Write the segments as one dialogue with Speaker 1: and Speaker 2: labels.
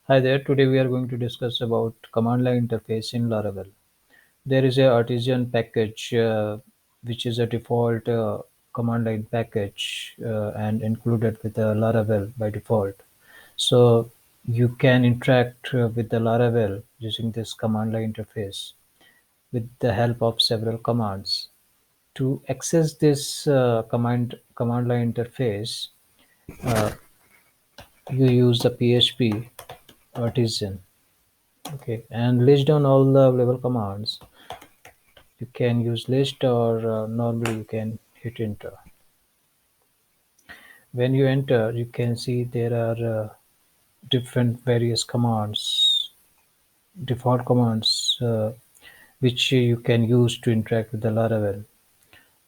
Speaker 1: Hi there, today we are going to discuss about command line interface in Laravel. There is a artisan package which is a default command line package and included with the Laravel by default. So you can interact with the Laravel using this command line interface with the help of several commands. To access this command line interface, uh, you use the PHP artisan. Okay, and list down all the available commands. You can use list or normally you can hit enter. When you enter, you can see there are different various commands, default commands, which you can use to interact with the Laravel.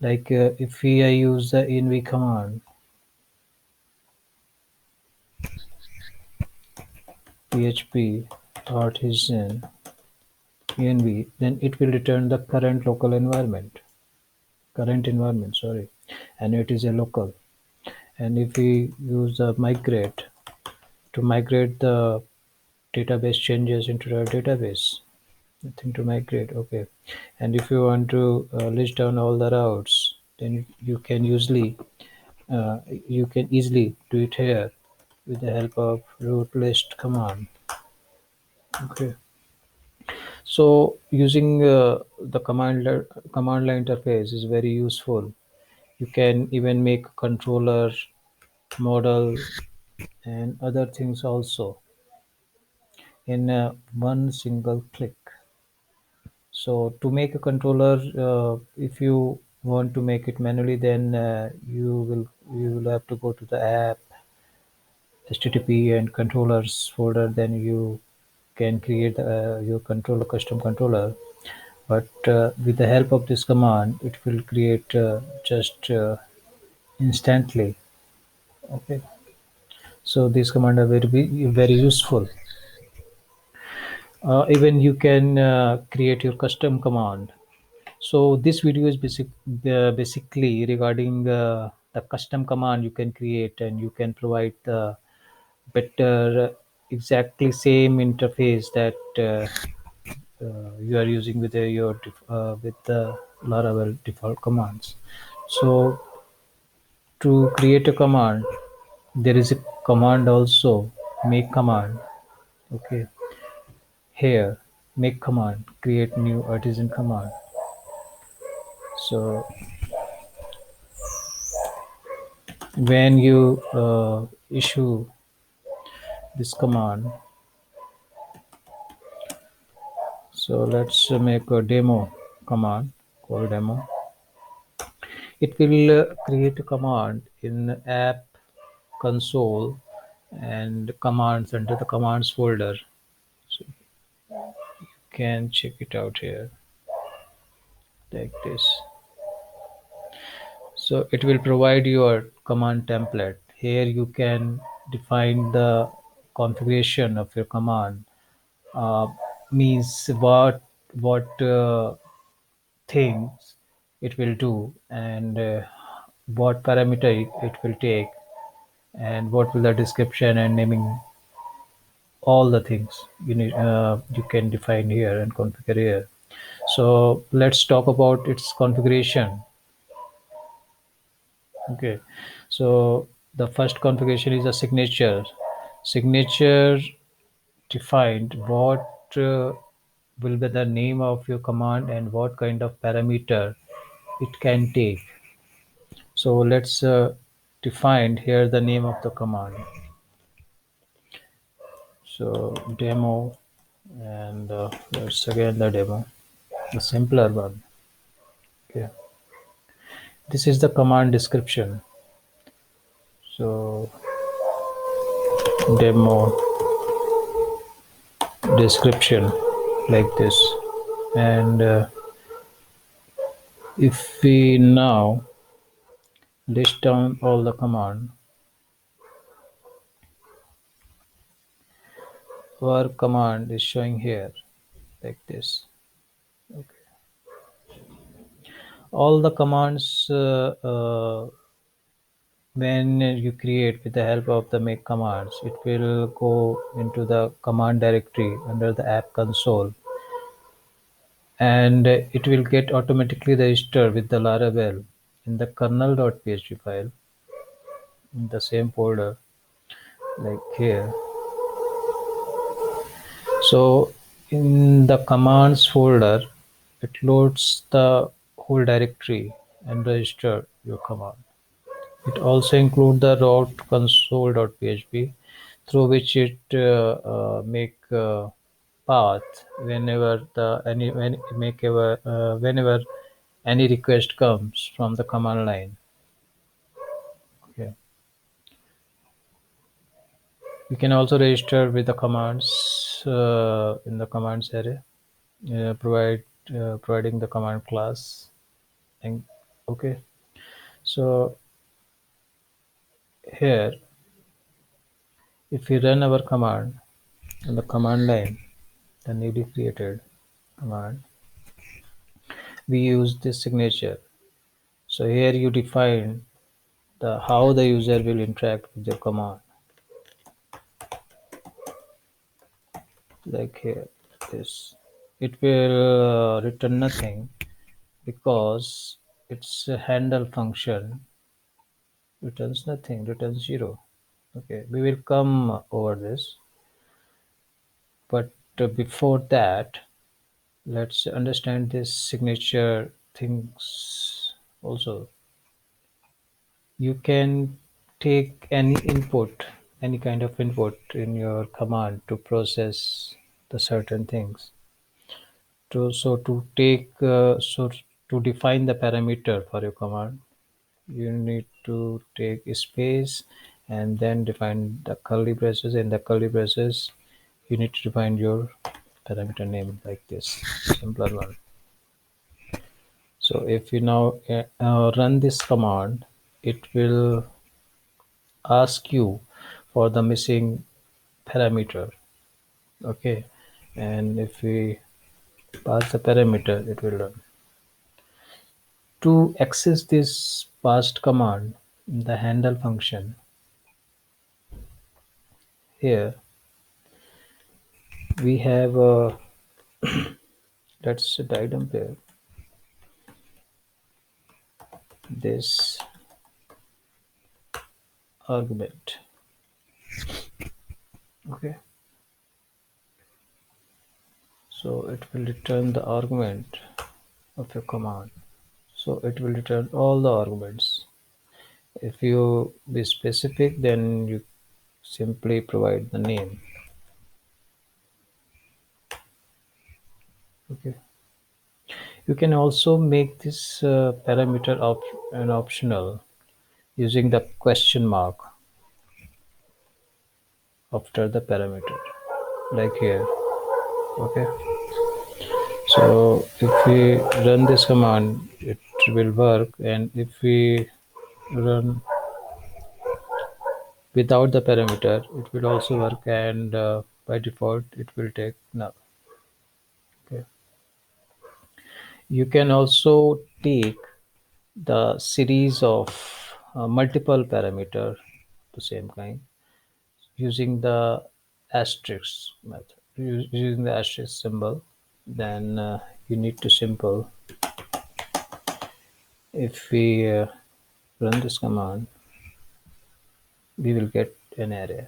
Speaker 1: Like if I use the env command, php artisan env, then it will return the current environment, sorry, and it is a local. And if we use the migrate to migrate the database changes into the database, nothing to migrate, okay. And if you want to list down all the routes, then uh, you can easily do it here with the help of route list command. Okay, so using the command line interface is very useful. You can even make a controller model and other things also in one single click. So to make a controller, if you want to make it manually, then you will have to go to the app, HTTP and controllers folder. Then you can create your controller, custom controller. But with the help of this command, it will create just instantly. Okay. So these commands are very useful. Even you can create your custom command. So this video is basically regarding the custom command you can create, and you can provide the better, exactly same interface that you are using with with the Laravel default commands. So to create a command, there is a command also, make command. Okay, here make command, create new artisan command. So when you issue this command, so let's make a demo command called demo. It will create a command in app console and commands under the commands folder. So you can check it out here like this. So it will provide your command template. Here you can define the configuration of your command, uh, means what things it will do, and what parameter it will take, and what will the description and naming, all the things you can define here and configure here. So let's talk about its configuration. Okay, so the first configuration is a signature defined what will be the name of your command and what kind of parameter it can take. So let's define here the name of the command. So demo, and let's again the demo, the simpler one. Okay, this is the command description. So demo description like this, and if we now list down all the command, our command is showing here like this. Okay, all the commands when you create with the help of the make commands, it will go into the command directory under the app console, and it will get automatically registered with the Laravel in the kernel.php file in the same folder like here. So in the commands folder, it loads the whole directory and register your command. It also includes the route console.php through which it make path whenever the any when make ever whenever any request comes from the command line. Okay. You can also register with the commands in the commands array, providing the command class. And okay, so here if we run our command in the command line, the newly created command, we use this signature. So here you define the how the user will interact with your command. Like here, this it will return nothing because its a handle function returns nothing, returns zero. Okay, we will come over this, but before that, let's understand this signature things also. You can take any input, any kind of input in your command to process the certain things. To define the parameter for your command, you need to take a space and then define the curly braces. In the curly braces, you need to define your parameter name like this, simpler one. So if you now run this command, it will ask you for the missing parameter. Okay, and if we pass the parameter, it will run. To access this passed command, the handle function here we have let's item pair this argument. Okay, so it will return the argument of your command. So it will return all the arguments. If you be specific, then you simply provide the name. Okay, you can also make this parameter an optional using the question mark after the parameter, like here. Okay, so if we run this command, it will work, and if we run without the parameter, it will also work, and by default it will take null. Okay, you can also take the series of multiple parameter the same kind using the asterisk method, using the asterisk symbol. Then you need to simple, if we run this command, we will get an array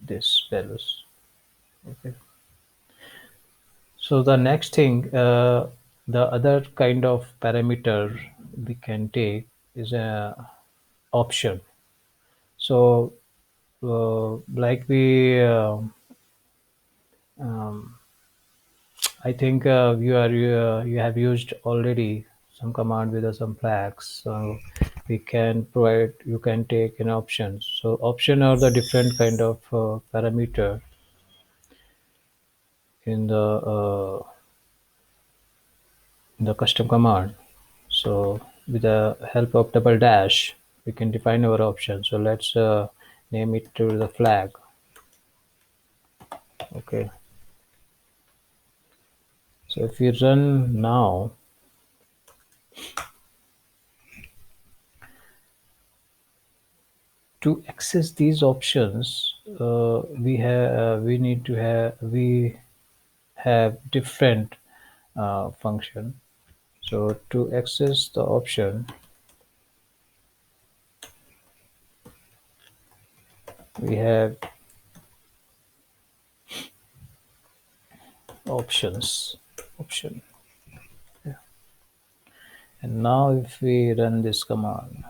Speaker 1: this values. Okay, so the next thing, the other kind of parameter we can take is a option. So like we um, I think you have used already some command with some flags. So we can provide, you can take an option. So option are the different kind of parameter in the custom command. So with the help of double dash, we can define our option. So let's name it to the flag. Okay. So if we run now, To access these options, we have different function. So to access the option, we have option. Yeah. And now if we run this command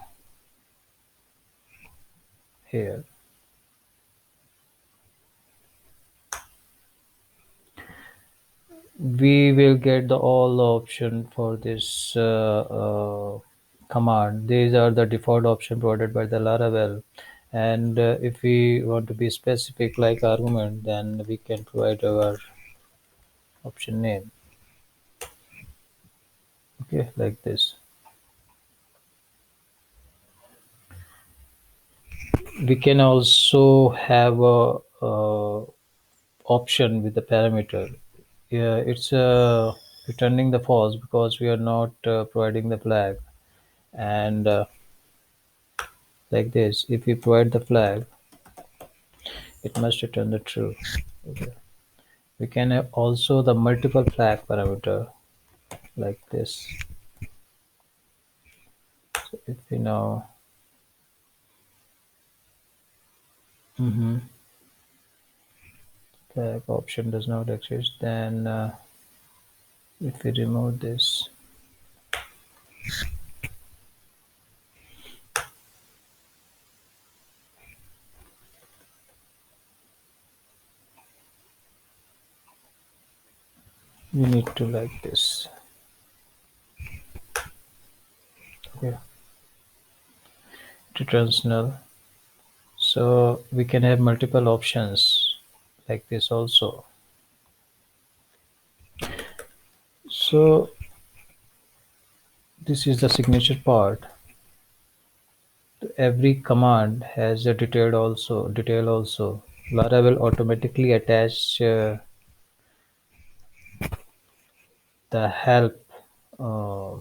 Speaker 1: here, we will get the all option for this command. These are the default option provided by the Laravel, and if we want to be specific like argument, then we can provide our option name, okay, like this. We can also have a option with the parameter. Yeah, it's returning the false because we are not providing the flag. And like this, if we provide the flag, it must return the true. Okay. We can have also the multiple flag parameter like this. So if we now flag option does not exist, then if we remove this, we need to like this. Okay. It returns null. So we can have multiple options like this also. So this is the signature part. Every command has a detail also. Laravel automatically attach the help, uh,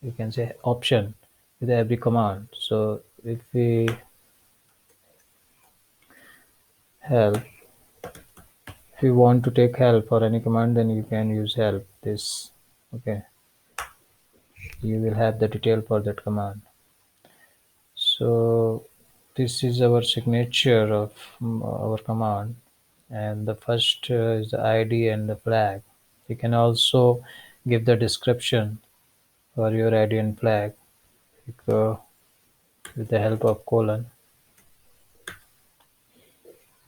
Speaker 1: you can say option with every command. So if we help, if you want to take help for any command, then you can use help this. Okay, you will have the detail for that command. So this is our signature of our command, and the first is the ID and the flag. You can also give the description for your ID and flag with the help of colon,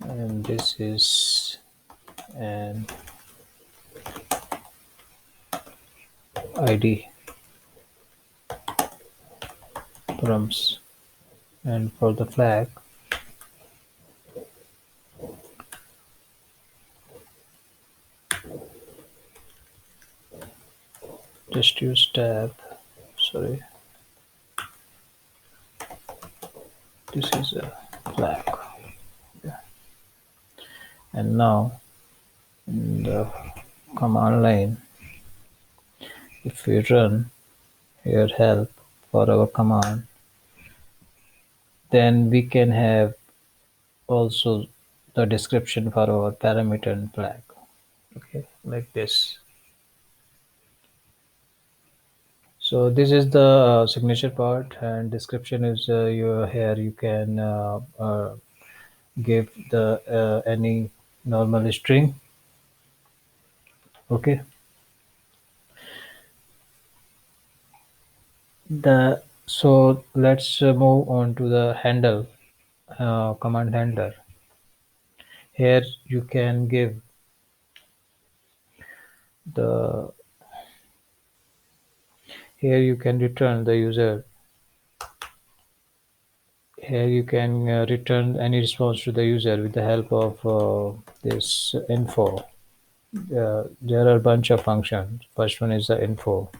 Speaker 1: and this is an ID params, and for the flag just use tab. Sorry, this is a flag. Yeah. And now in the command line, if we run here help for our command, then we can have also the description for our parameter and flag. Okay, like this. So this is the signature part, and description is your here you can give the any normal string. Okay, the so let's move on to the handle, command handler. Here you can give the here you can return the user. Here you can return any response to the user with the help of this info. There are a bunch of functions. First one is the info.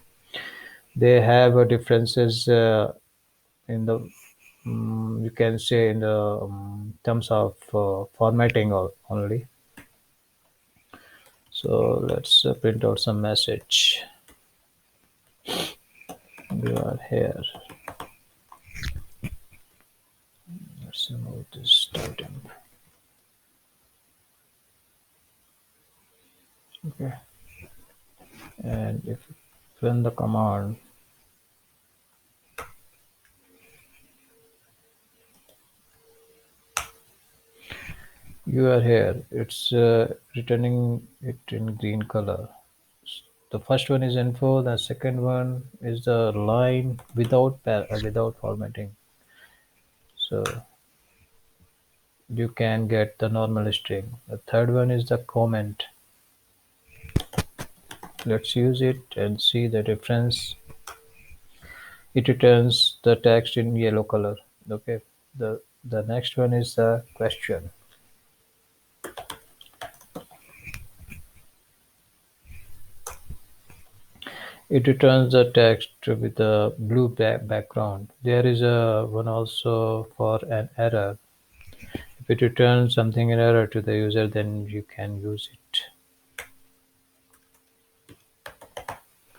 Speaker 1: They have differences in the you can say in the terms of formatting only. So let's print out some message. We are here. remove this item. Okay, and if you run the command, you are here. It's returning it in green color. The first one is info. The second one is the line without formatting. So you can get the normal string. The third one is the comment. Let's use it and see the difference. It returns the text in yellow color. Okay. The next one is the question. It returns the text with a blue background. There is a one also for an error. If it returns something in error to the user, then you can use it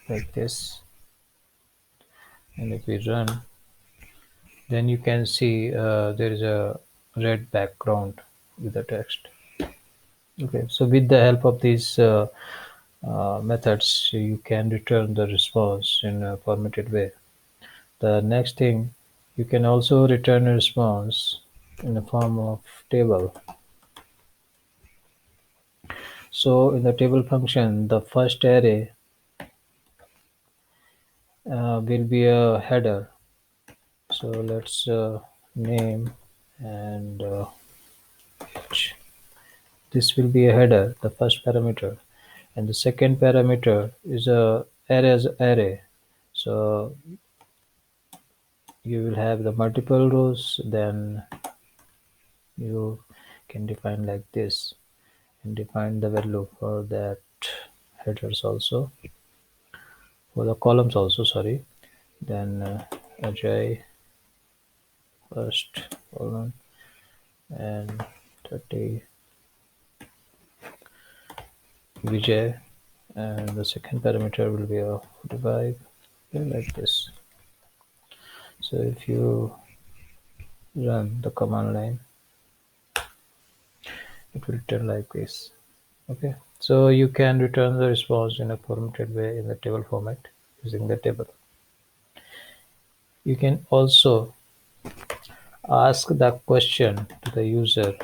Speaker 1: like this. And if we run, then you can see there is a red background with the text. Okay, so with the help of these methods, you can return the response in a formatted way. The next thing, you can also return a response in the form of table. So in the table function, the first array will be a header. So let's name and this will be a header, the first parameter, and the second parameter is a array. So you will have the multiple rows, then you can define like this and define the value for that headers also, for the columns also, sorry. Then array first column and 30 Vijay, and the second parameter will be a 45, like this. So if you run the command line, it will return like this. Okay, so you can return the response in a formatted way in the table format using the table. You can also ask the question to the user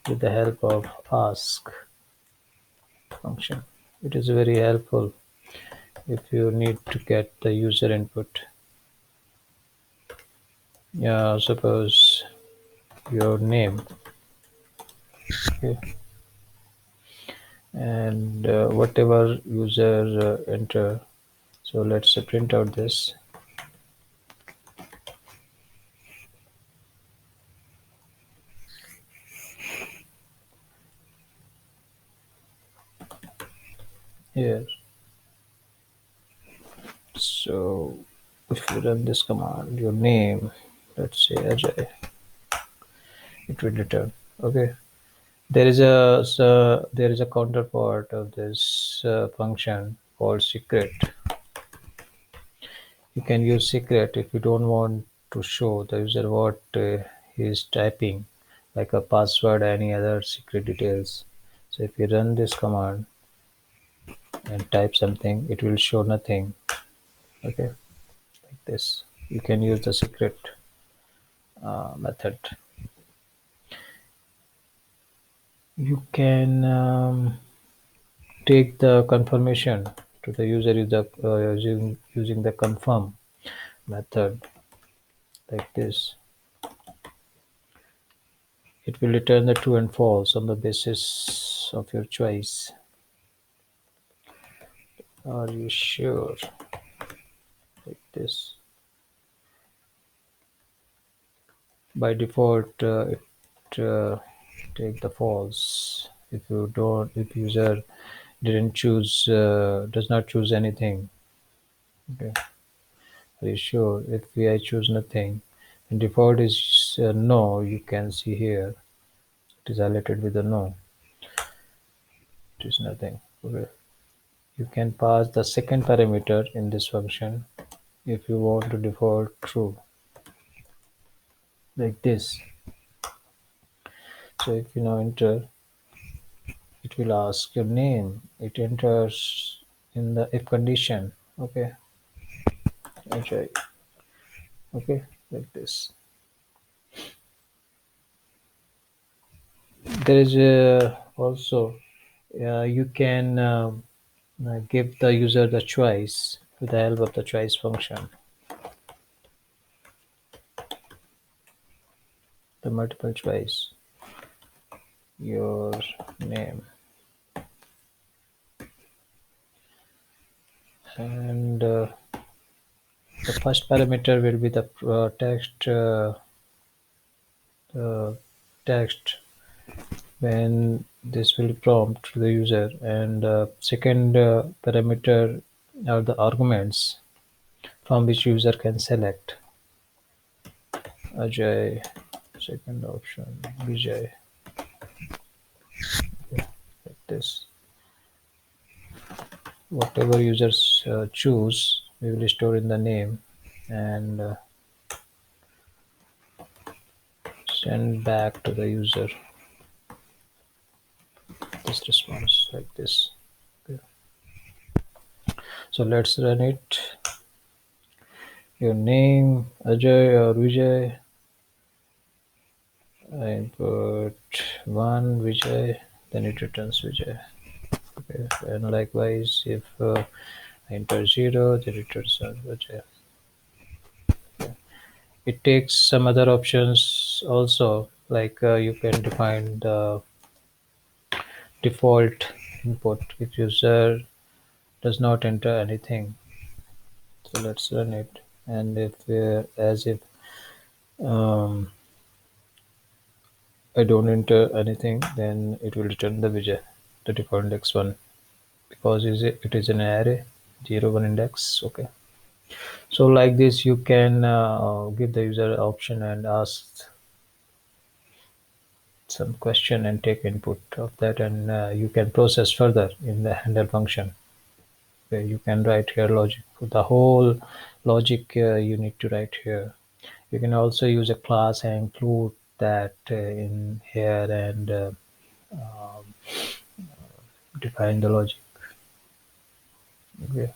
Speaker 1: with the help of ask function. It is very helpful if you need to get the user input. Yeah, suppose your name, okay, and whatever user enter. So let's print out this. Here. So if you run this command, your name, let's say Ajay, it will return. Okay. There is a counterpart of this function called secret. You can use secret if you don't want to show the user what he is typing, like a password, any other secret details. So if you run this command and type something, it will show nothing. Okay, like this. You can use the secret method. You can take the confirmation to the user using the confirm method like this. It will return the true and false on the basis of your choice. Are you sure? Like this. By default, it take the false. If user didn't choose, does not choose anything. Okay. Are you sure? If I choose nothing, and default is no, you can see here. It is highlighted with a no. It is nothing. Okay. You can pass the second parameter in this function if you want to default true. like this. So if you now enter, it will ask your name. It enters in the if condition. Okay, enjoy. Okay, like this. There is also you can give the user the choice with the help of the choice function, the multiple choice, your name, and the first parameter will be the uh, text when this will prompt to the user, and second parameter are the arguments from which user can select Ajay, second option Vijay, like this. Whatever users choose, we will store in the name and send back to the user this response like this. Okay. So let's run it. Your name Ajay or Vijay. I input one Vijay, then it returns Vijay. Okay. And likewise, if I enter 0, then it returns Vijay. Okay. It takes some other options also, like you can define the default input if user does not enter anything. So let's run it, and if as if um, I don't enter anything, then it will return the Vijay, the default index one, because it is an array 0 1 index. Okay, so like this you can give the user option and ask some question and take input of that, and you can process further in the handle function where you can write here logic, the whole logic you need to write here. You can also use a class and include that in here and define the logic. Okay.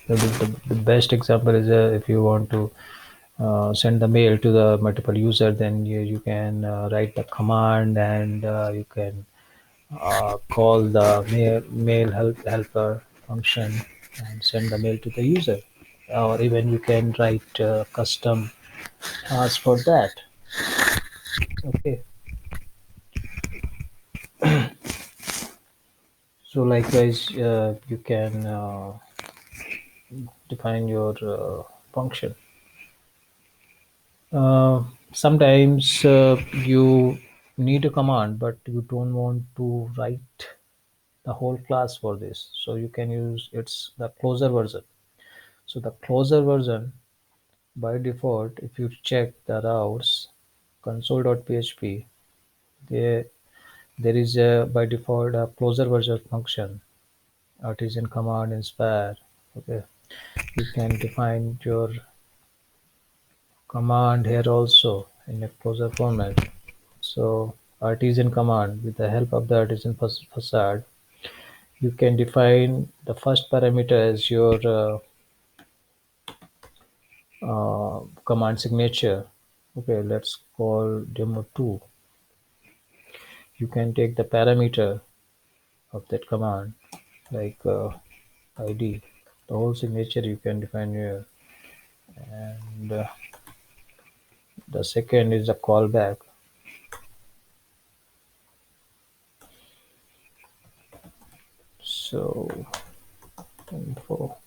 Speaker 1: The best example is if you want to send the mail to the multiple user, then you can write the command, and you can call the helper function and send the mail to the user, or even you can write custom task for that. Okay, so likewise you can define your function. Sometimes you need a command, but you don't want to write the whole class for this, so you can use it's the closer version. So the closer version, by default, if you check the routes console.php, there there is a by default a closer version function, artisan command inspire. Okay, you can define your command here also in a closer format. So artisan command, with the help of the artisan facade, you can define the first parameter as your command signature. Okay, let's call demo2. You can take the parameter of that command, like id, the whole signature you can define here, and the second is a callback. So info,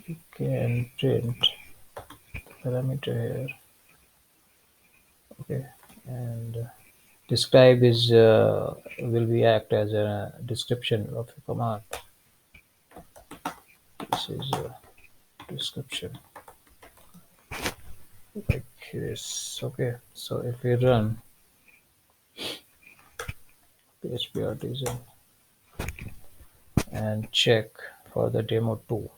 Speaker 1: you can print parameter here. Okay, and describe is will be act as a description of a command. This is a description like this. Okay, so if we run PHP Artisan and check for the demo 2,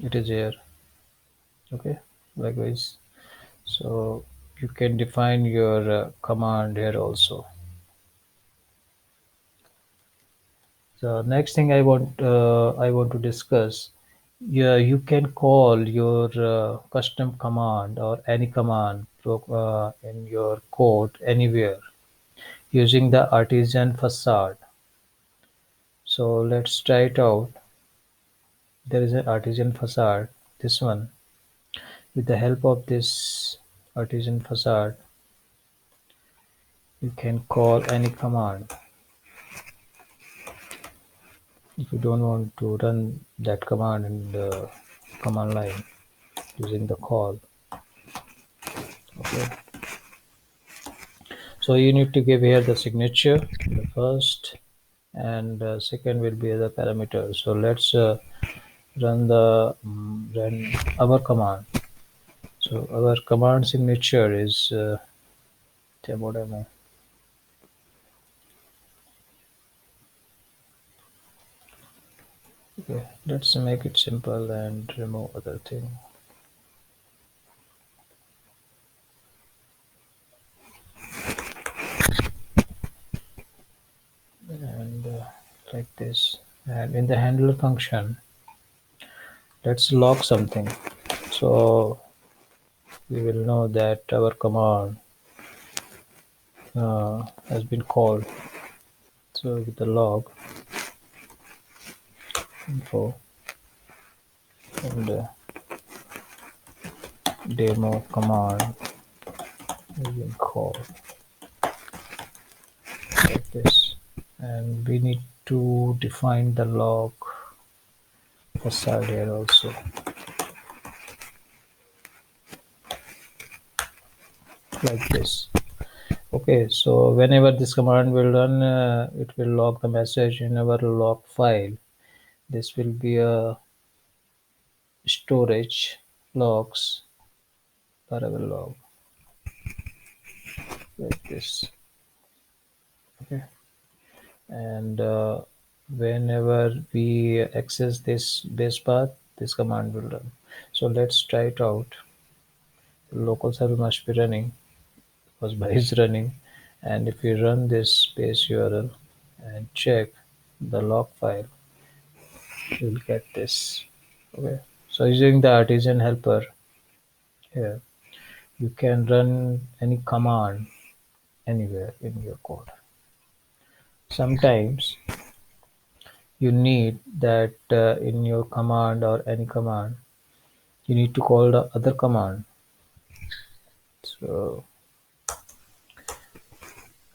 Speaker 1: it is here. Okay, likewise. So you can define your command here also. The next thing I want to discuss, yeah, you can call your custom command or any command in your code anywhere using the artisan facade. So let's try it out. There is an artisan facade, this one. With the help of this artisan facade, you can call any command. If you don't want to run that command in the command line using the call, okay. So you need to give here the signature, the first, and second will be the parameter. So let's run our command. So our command signature is what am I? Okay, let's make it simple and remove other thing. And like this. And in the handler function, let's log something. So we will know that our command has been called. So with the log info and demo command has been called like this. And we need to define the log facade here also, like this. Okay, so whenever this command will run, it will log the message in our log file. This will be a storage logs, Laravel log, like this. Okay, and whenever we access this base path, this command will run. So let's try it out. The local server must be running because by is running, and if we run this base URL and check the log file, you'll get this. Okay, so using the artisan helper here, you can run any command anywhere in your code. Sometimes you need that in your command or any command, you need to call the other command. So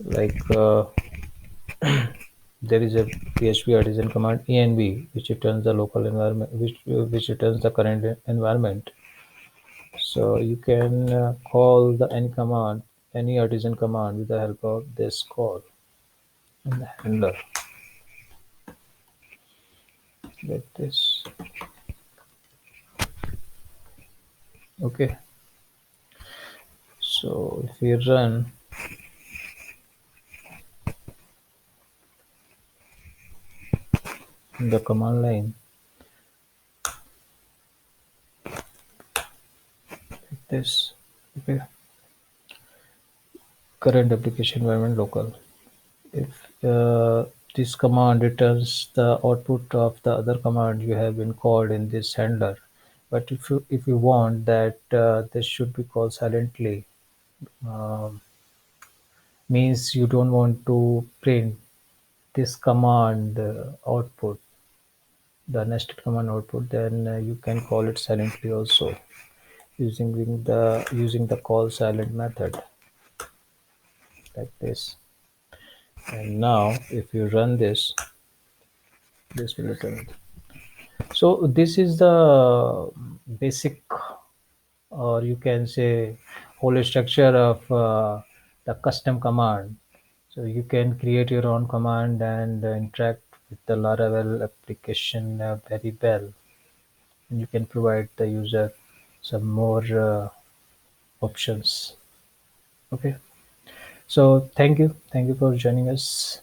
Speaker 1: like there is a PHP artisan command env which returns the local environment, which returns the current environment. So you can call the any command, any artisan command with the help of this call in the handler, like this. Okay, so if we run the command line like this, okay, current application environment local. If this command returns the output of the other command you have been called in this handler, but if you want that this should be called silently, um, means you don't want to print this command output, the nested command output, then you can call it silently also using the call silent method, like this. And now if you run this will return. So this is the basic, or you can say whole structure of the custom command. So you can create your own command and interact with the Laravel application very well. And you can provide the user some more options. Okay. So thank you for joining us.